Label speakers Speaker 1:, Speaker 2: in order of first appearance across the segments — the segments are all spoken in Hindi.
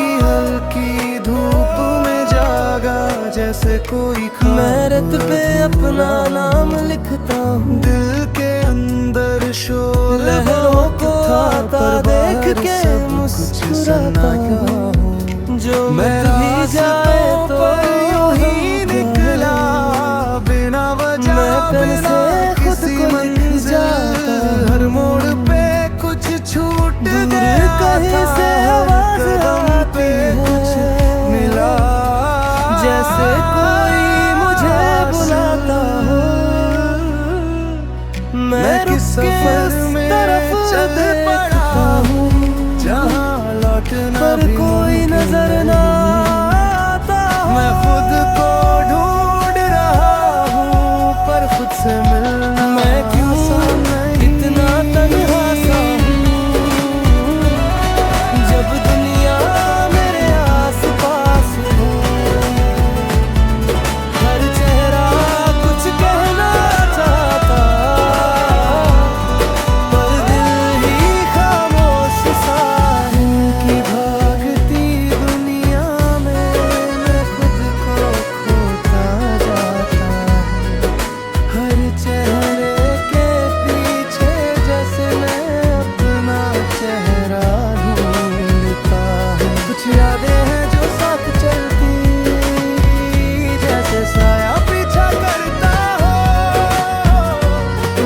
Speaker 1: हल्की हल्की धूप में जागा जैसे कोई ख्वाब।
Speaker 2: मैं रत पे अपना नाम लिखता हूँ,
Speaker 1: दिल के अंदर शोर
Speaker 2: लहरों को आता
Speaker 1: पर
Speaker 2: देख के
Speaker 1: सब कुछ
Speaker 2: मुस्कुराता हूँ। जो
Speaker 1: मेरा
Speaker 2: भी जाए तो
Speaker 1: यूं ही निकला बिना वजह,
Speaker 2: मैं पेन
Speaker 1: बिना
Speaker 2: से खुद
Speaker 1: किसी
Speaker 2: को लिख
Speaker 1: मंजिल।
Speaker 2: जाता हूँ।
Speaker 1: हर मोड़ पे कुछ छूट
Speaker 2: दूर
Speaker 1: गया
Speaker 2: कहीं
Speaker 1: था,
Speaker 2: से
Speaker 1: हर
Speaker 2: आवाज
Speaker 1: कदम पे
Speaker 2: आती
Speaker 1: कुछ
Speaker 2: है,
Speaker 1: मिला
Speaker 2: जैसे कोई मुझे बुलाता हो। मैं
Speaker 1: किस
Speaker 2: रुक के
Speaker 1: सफर
Speaker 2: उस
Speaker 1: में
Speaker 2: तरफ
Speaker 1: चल
Speaker 2: देखता
Speaker 1: पड़ा
Speaker 2: हूँ,
Speaker 1: जहाँ लौटना
Speaker 2: पर
Speaker 1: भी
Speaker 2: कोई
Speaker 1: मुमकिन
Speaker 2: नजर ना
Speaker 1: नहीं।
Speaker 2: आता हो।
Speaker 1: मैं खुद को ढूंढ रहा हूँ पर खुद से मिलना
Speaker 2: मैं क्यों
Speaker 1: आसान नहीं।
Speaker 2: इतना तन्हा सा हूँ, जब दुनिया मेरे आस पास हो। हर चेहरा कुछ कहना चाहता, पर दिल ही खामोश सा है।
Speaker 1: की भागती दुनिया में मैं खुद को खोता जाता हूँ। हर चेहरे के पीछे जैसे मैं अपना चेहरा ढूंढता हूँ। कुछ यादें हैं जो साथ चलती जैसे साया पीछा करता हो।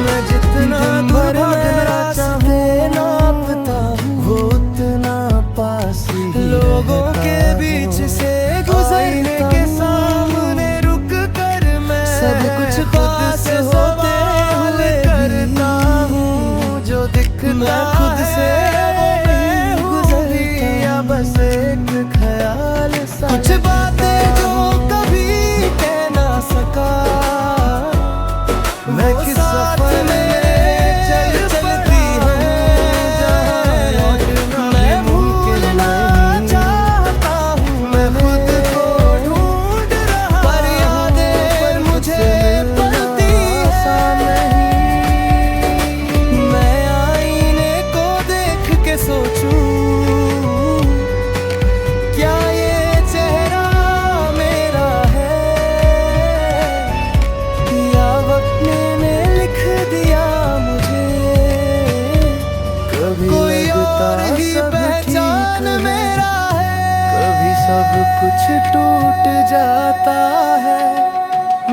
Speaker 1: मैं जितना दूर भागना
Speaker 2: रास्ते नापता हूँ,
Speaker 1: वो उतना पास ही
Speaker 2: लोगों के
Speaker 1: रहता
Speaker 2: बीच
Speaker 1: हूँ।
Speaker 2: से
Speaker 1: आईने
Speaker 2: गुजरता
Speaker 1: के
Speaker 2: हूँ।
Speaker 1: सामने रुक कर मैं
Speaker 2: सब कुछ
Speaker 1: खुद
Speaker 2: पास
Speaker 1: से
Speaker 2: होते
Speaker 1: सवाल
Speaker 2: हुए
Speaker 1: करता
Speaker 2: भी
Speaker 1: हूँ। जो दिखता
Speaker 2: मैं खुद से
Speaker 1: है
Speaker 2: वही
Speaker 1: वो
Speaker 2: गुजरता
Speaker 1: भी या
Speaker 2: हूँ।
Speaker 1: बस एक ख्याल सा
Speaker 2: कुछ बातें जो कभी कह ना सका,
Speaker 1: मैं
Speaker 2: वो
Speaker 1: किस
Speaker 2: साथ
Speaker 1: सफर में
Speaker 2: चलती है
Speaker 1: जहाँ लौटना
Speaker 2: मैं
Speaker 1: भी मुमकिन
Speaker 2: भूलना
Speaker 1: नहीं।
Speaker 2: चाहता हूँ,
Speaker 1: मैं खुद को ढूंढ रहा
Speaker 2: पर यादें
Speaker 1: पर खुद
Speaker 2: मुझे
Speaker 1: से मिलना
Speaker 2: पलती
Speaker 1: आसान नहीं।
Speaker 2: मैं आईने को देख के सोचूं, क्या ये चेहरा मेरा है, या वक्त ने लिख दिया मुझे।
Speaker 1: कभी
Speaker 2: कोई
Speaker 1: लगता
Speaker 2: और ही
Speaker 1: सब
Speaker 2: पहचान
Speaker 1: ठीक है,
Speaker 2: मेरा है,
Speaker 1: कभी सब कुछ टूट जाता है।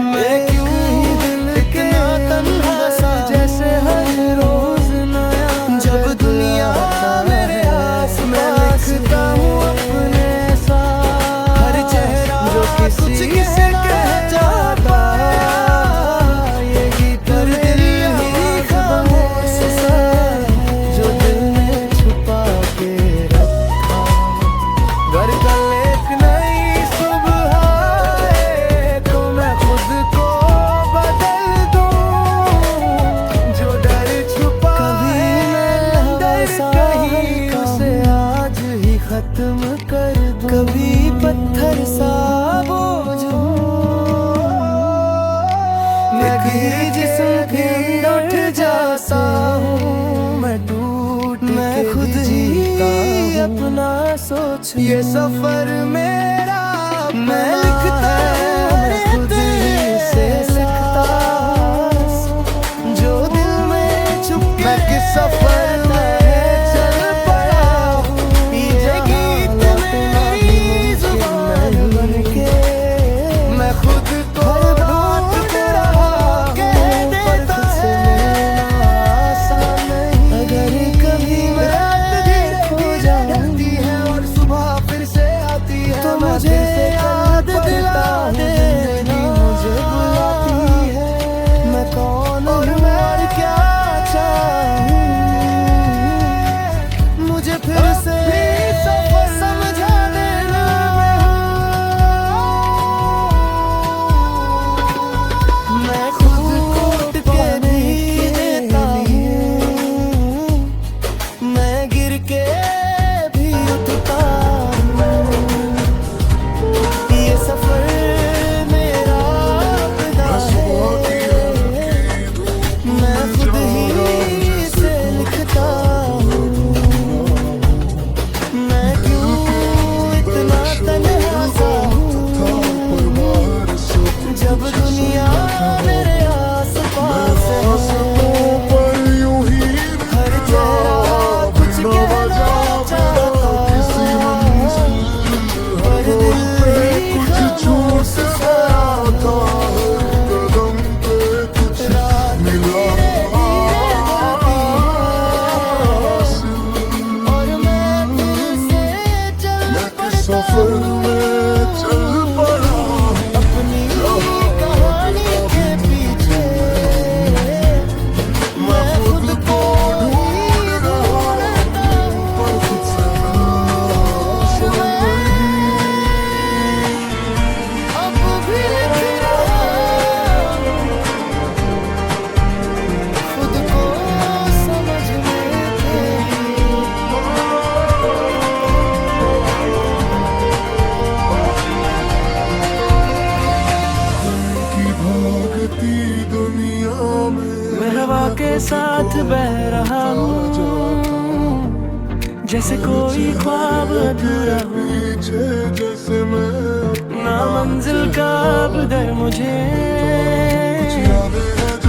Speaker 2: मैं
Speaker 1: एक
Speaker 2: क्यों
Speaker 1: ही दिल के
Speaker 2: इतना तन्हा सा
Speaker 1: अंदर जैसे हर रोज नया
Speaker 2: जब
Speaker 1: दर्द
Speaker 2: दुनिया
Speaker 1: आता
Speaker 2: मेरे
Speaker 1: है।
Speaker 2: आस
Speaker 1: मैं
Speaker 2: पास
Speaker 1: लिखता
Speaker 2: है।
Speaker 1: हूँ अपने साथ
Speaker 2: हर चेहरा
Speaker 1: जो
Speaker 2: कुछ
Speaker 1: किसी से कह जाता है। ये गीत
Speaker 2: पर दिल
Speaker 1: मेरी
Speaker 2: ही
Speaker 1: आवाज़
Speaker 2: खामोश
Speaker 1: बने,
Speaker 2: सा है।
Speaker 1: जो दिल ने छुपा के रखा। घर कल एक नई सुबह आए तो मैं खुद को बदल दूं। जो डर छुपा है अंदर कहीं उसे आज ही खत्म कर दूं।
Speaker 2: कभी पत्थर सा बोझ हूँ,
Speaker 1: मैं
Speaker 2: कहीं जिस्म के अंदर
Speaker 1: उठ जाता हूँ। मैं टूट
Speaker 2: मैं
Speaker 1: के
Speaker 2: खुद
Speaker 1: भी
Speaker 2: ही
Speaker 1: जीता हूँ।
Speaker 2: अपना सोच
Speaker 1: ये सफर मेरा
Speaker 2: मैं
Speaker 1: अपना
Speaker 2: लिखता
Speaker 1: है,
Speaker 2: हूँ,
Speaker 1: मैं खुद ही से लिखता हूँ। जो दिल में छुप के मैं किस सफर में चल पड़ा हूँ। ये गीत मेरी जुबान बनके मैं खुद को ढूंढ रहा हूँ, पर खुद से मिलना आसान नहीं। अगर कभी मैं रात धीरे धीरे ढलती है और सुबह फिर से आती है, तो मैं
Speaker 2: के साथ बह रहा हूँ, जैसे कोई ख्वाब अधूरा हो। ना मंजिल का अब डर मुझे,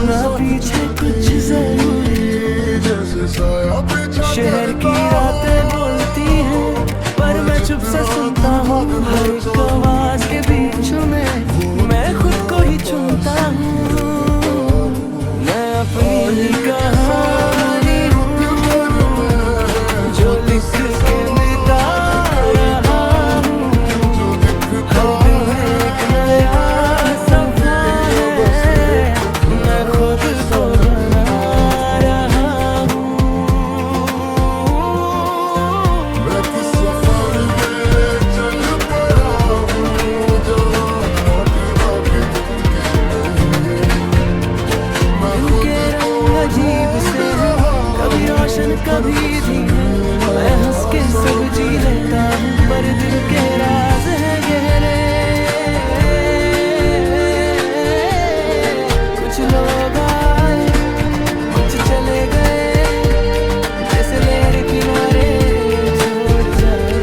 Speaker 2: ना पीछे कुछ जरूरी। शहर की रातें बोलती हैं, पर मैं चुप से सुनता हूँ। हर एक आवाज के बीच में मैं खुद को ही चुनता हूँ। मैं अपनी ही कहानी जो लिख के मिटा रहा हूँ। हर दिन एक नया सफर है, मैं खुद को बना रहा हूँ। अजीब से कभी रोशन कभी धीमे, मैं हंस के सब जी लेता हूँ, पर दिल के राज है गहरे। कुछ लोग आए, कुछ चले गए, जैसे लहर किनारे छोड़ जाए।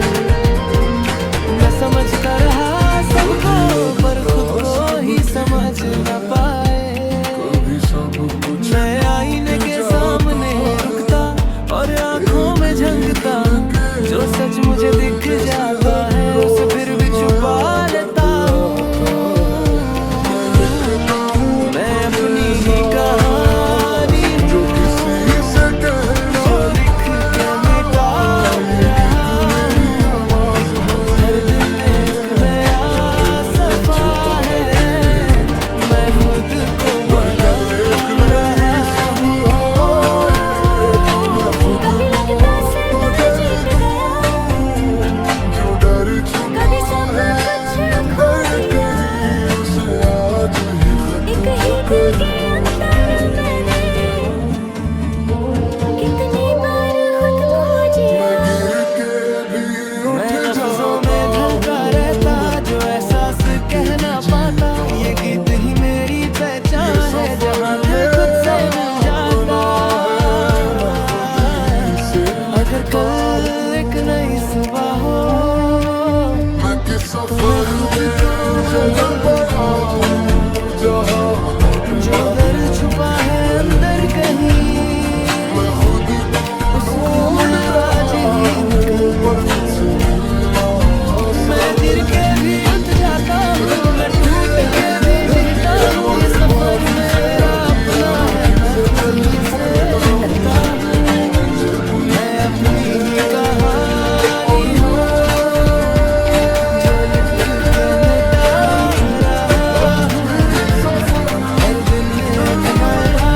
Speaker 2: मैं समझता रहा सबको, पर खुद को ही समझ न पाए। मैं आईने के सामने रुकता और आंखों में झंकता, जो सच मुझे दिख जाता है उसे फिर भी छुपा लेता हूँ। मैं अपनी ही कहानी जो लिख के मिटा रहा हूँ। हर दिन एक नया सफर है, मैं खुद को बना रहा हूँ।
Speaker 3: कभी सब कुछ खो दिया, एक ही दिल के अंदर मैंने कितनी बार खुद खो जिया।
Speaker 2: मैं लफ्ज़ों में ढलता रहता, जो एहसास कह ना पाता। ये गीत ही मेरी पहचान है, जहाँ मैं खुद से मिल जाता। अगर कल एक नई सुबह हो, जो दर्द छुपा है अंदर कहीं, उसको मैं आज ही निकल। मैं गिर के भी उठ जाता हूँ, मैं टूट के भी जीता हूँ। ये सफर मेरा अपना है, मैं खुद से करता हूँ। मैं अपनी ही कहानी हूँ, जो लिख के मिटा रहा हूँ। हर दिन एक नया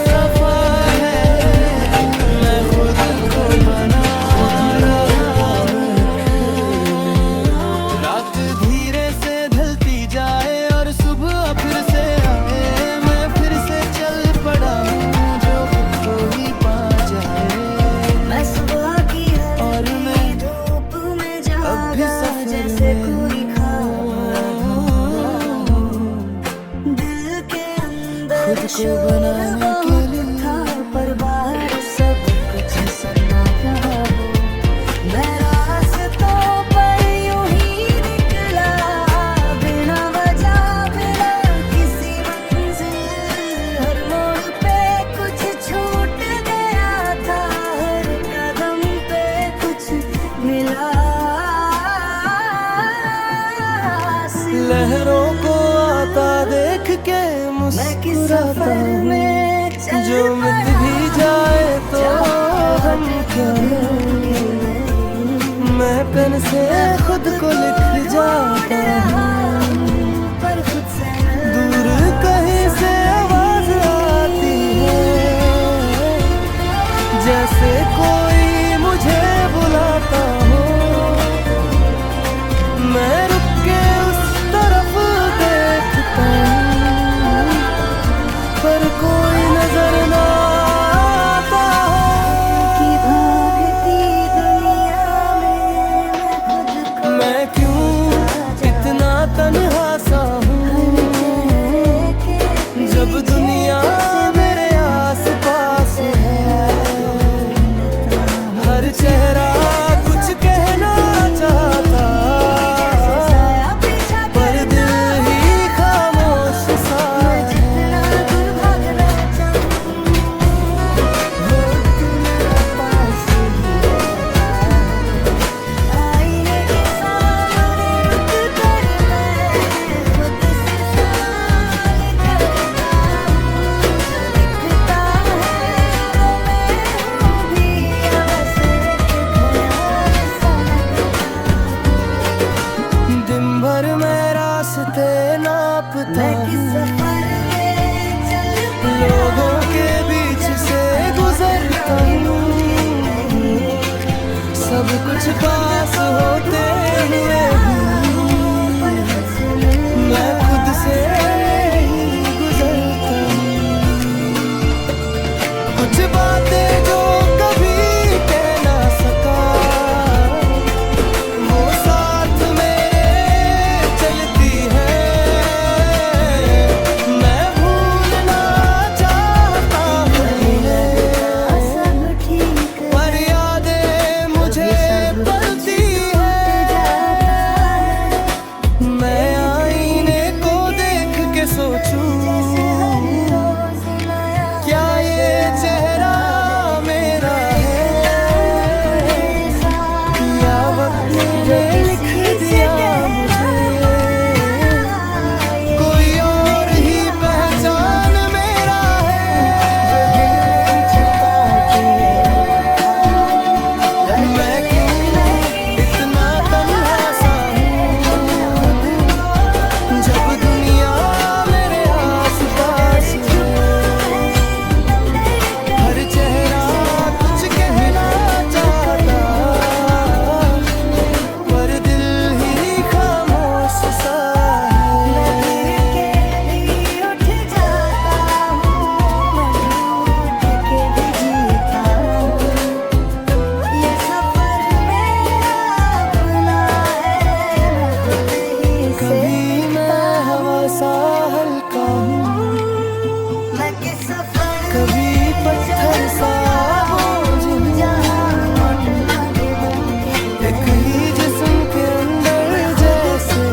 Speaker 2: सफर है, मैं खुद को बना रहा हूँ। रात धीरे से ढलती जाए और सुबह फिर से आए, मैं फिर से चल पड़ा हूँ, जो खुद को ही पा जाए।
Speaker 3: मैं सुबह की
Speaker 2: और मैं
Speaker 3: धूप में
Speaker 2: अब भी
Speaker 3: जागा,
Speaker 2: सफर
Speaker 3: जैसे
Speaker 2: में
Speaker 3: कोई दिल के अंदर
Speaker 2: खुद को बनाने के लिए।
Speaker 3: था, पर बाहर सब कुछ सन्नाटा हो। मैं रास्तों पर यूं ही निकला, बिना वजह बिना किसी मंजिल। हर मोड़ पे कुछ छूट गया था, हर कदम पे कुछ मिला।
Speaker 2: लहरों को आता देख के
Speaker 3: मैं किस
Speaker 2: मुस्कुराता
Speaker 3: सफर
Speaker 2: हूँ,
Speaker 3: में चल
Speaker 2: जो मिट
Speaker 3: पड़ा,
Speaker 2: भी जाए तो हम क्या। मैं पेन से खुद को लिख जाता हूँ,
Speaker 3: पर खुद से
Speaker 2: दूर कहीं से आवाज आती है, जैसे कोई मुझे बुलाता हो। मैं रुक के उस तरफ देखता हूँ, पर कोई
Speaker 1: कभी पत्थर सा बोझ एक ही जिस्म के अंदर जैसे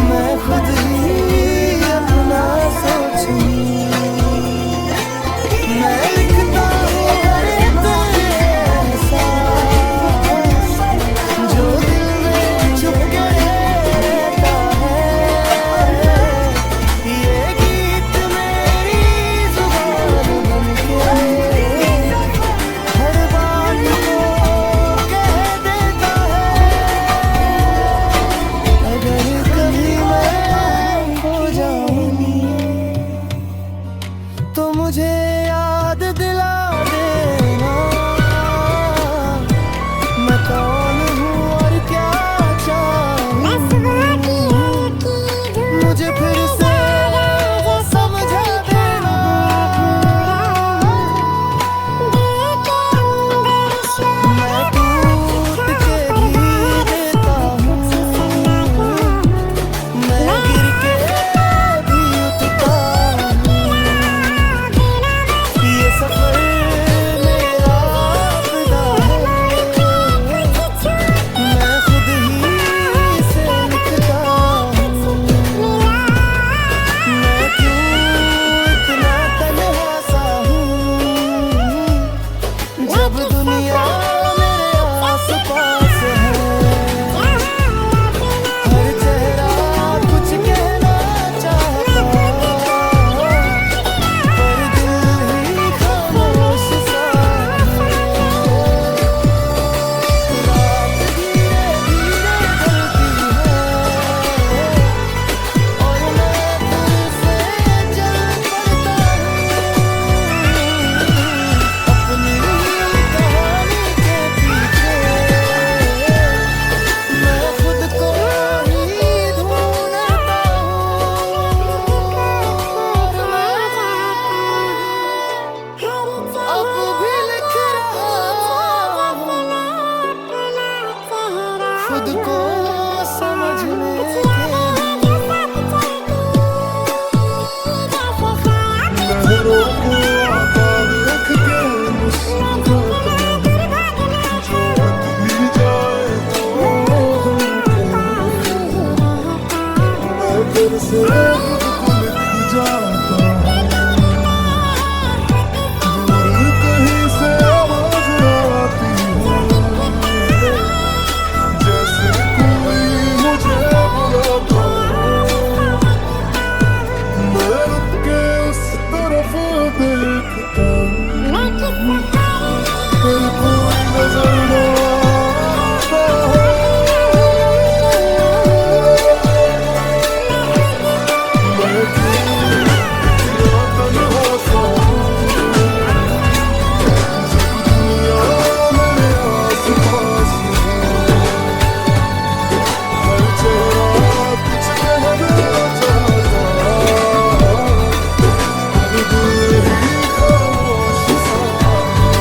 Speaker 1: मैं खुद ही अपना सोचूं। मैं लिखता हूँ हर तेरे एहसास जो दिल में छुप के रहता है। ये गीत मेरी जुबान बनके हर बात को कह देता है। अगर कभी मैं खो जाऊं तो मुझे याद दिला देना मैं कौन हूँ और क्या चाहूँ। मुझे फिर से समझा देना मैं टूट के भी देता हूँ। मैं गिर के भी उठता हूँ। ये सफर मेरा अपना है। मैं खुद ही से लिखता हूँ। मैं क्यों इतना तन्हा सा हूँ जब दुनिया मेरे आस-पास है। हर चेहरा कुछ कहना चाहता पर दिल ही खामोश सा है। रात धीरे धीरे ढलती है और मैं दिल से चल पड़ता हूँ अपनी कहानी के पीछे। मैं खुद को ही ढूंढता हूँ अब भी लिख रहा हूँ खुद को समझने के लहरों को आबाद रख के मुस्कुराता जो भी जाए मैं फिर से खुद को लिख जाता दूर कहीं से आवाज आती है जैसे कोई मुझे बुलाता। मैं रुक के उस तरफ देखता हूँ पर कोई नजर न आता है। मैं क्यों इतना तन्हा सा हूँ जब दुनिया मेरे आस-पास है। हर चेहरा कुछ कहना चाहता पर दिल ही खामोश सा है।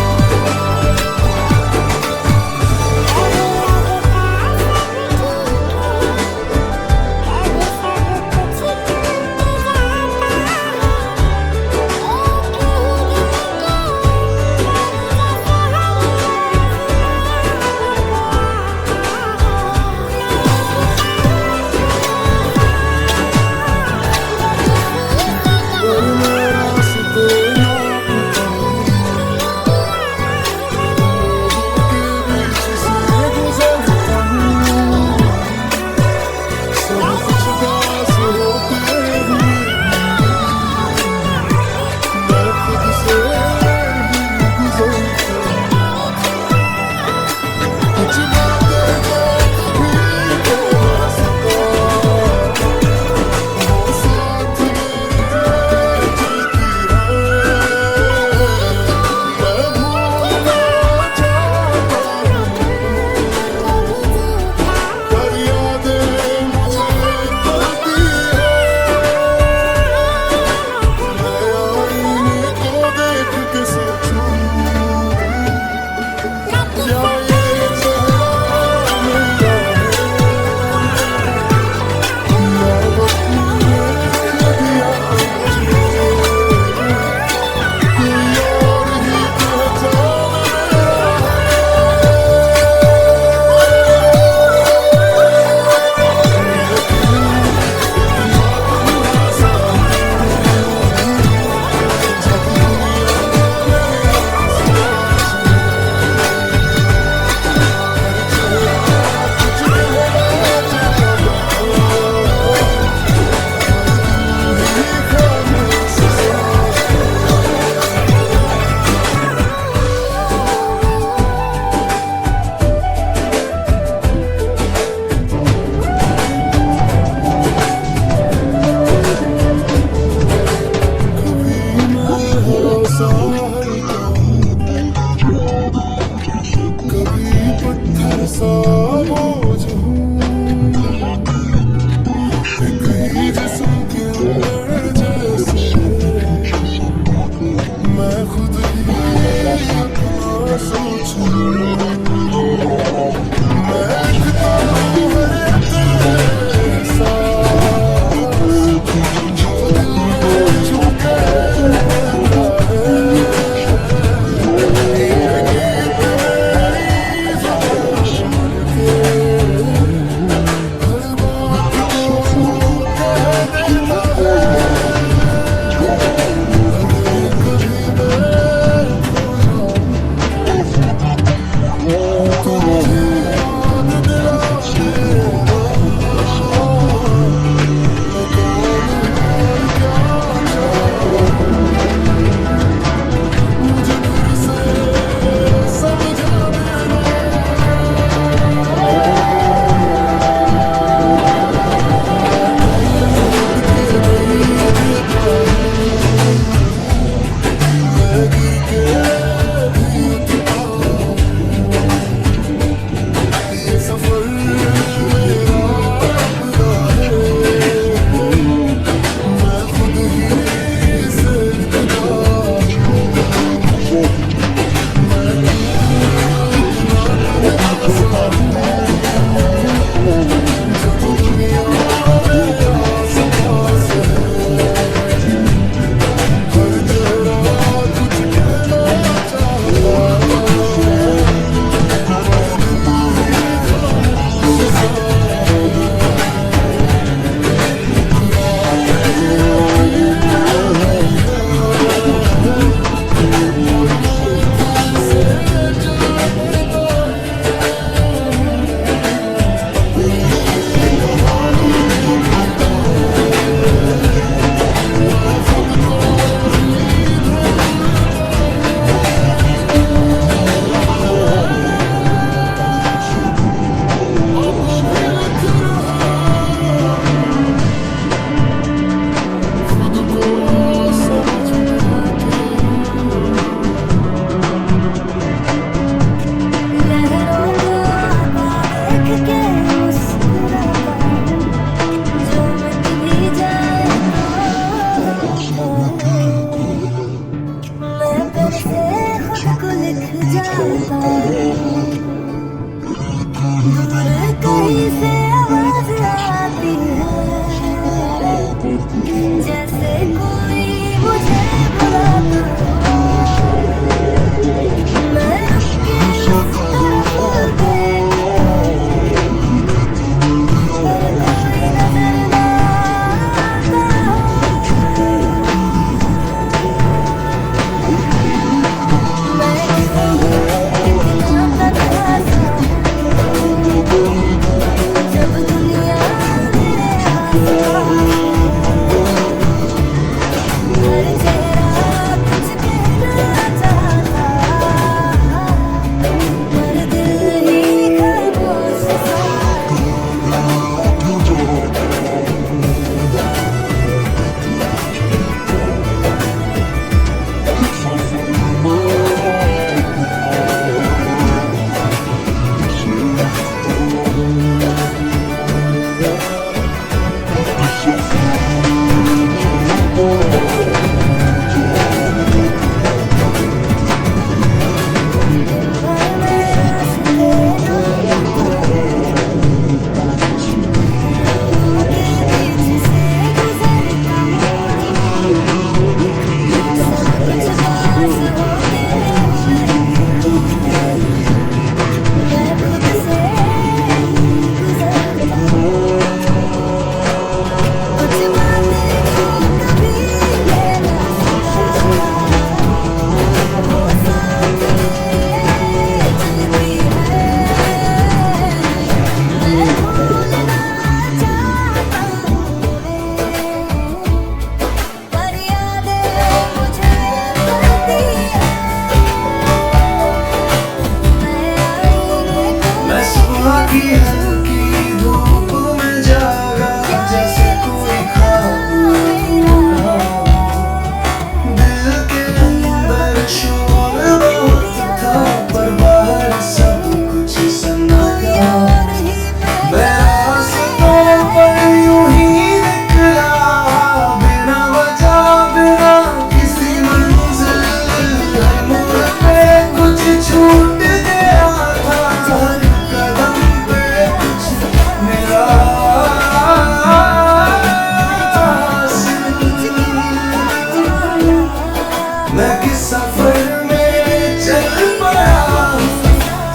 Speaker 1: किस सफर में चल पड़ा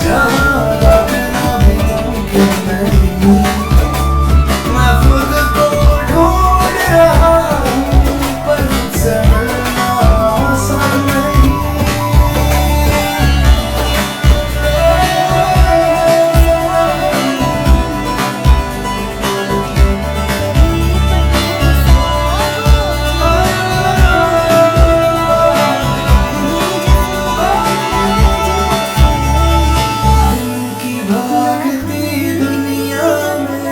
Speaker 1: जहाँ लौटना भी मुमकिन नहीं। मैं खुद को ढूंढ रहा हूँ पर मुझसे मिलना आसान नहीं। की भागती दुनिया में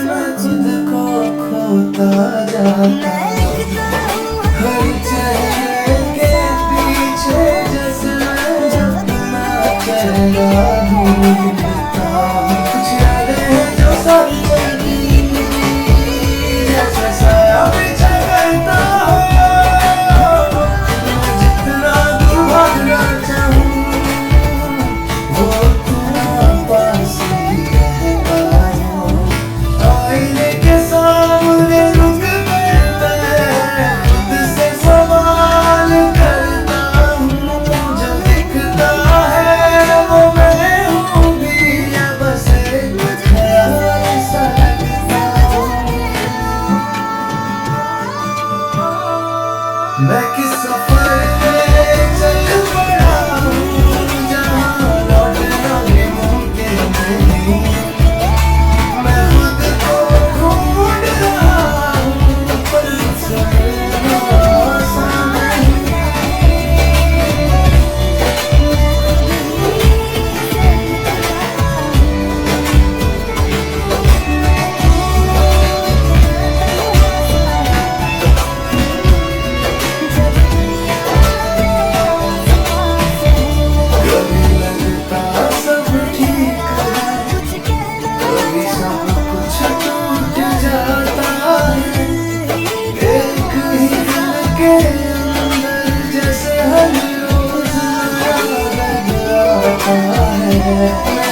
Speaker 1: मैं खुद को खोता जाता। हर चेहरे के पीछे जैसे मैं अपना चेहरा ढूंढता। कुछ यादें हैं जो साथ चलती जैसे साया पीछे करता हो। मैं जितना दूर भागना चाहूँ वो उतना पास ही रहता हो। आईने के सामने रुक कर मैं खुद से सवाल करता हूँ। जो दिखता है वो मैं हूँ भी या बस एक ख्याल सा लगता हूँ। मैं किस सफर में चल पड़ा हूँ जहाँ लौटना भी मुमकिन नहीं। मैं खुद को ढूंढ रहा हूँ पर मुझसे मिलना आसान नहीं। कभी लगता सब ठीक है, कभी सब कुछ टूट जाता है। एक ही दिल के अंदर जैसे हर रोज नया दर्द आता है।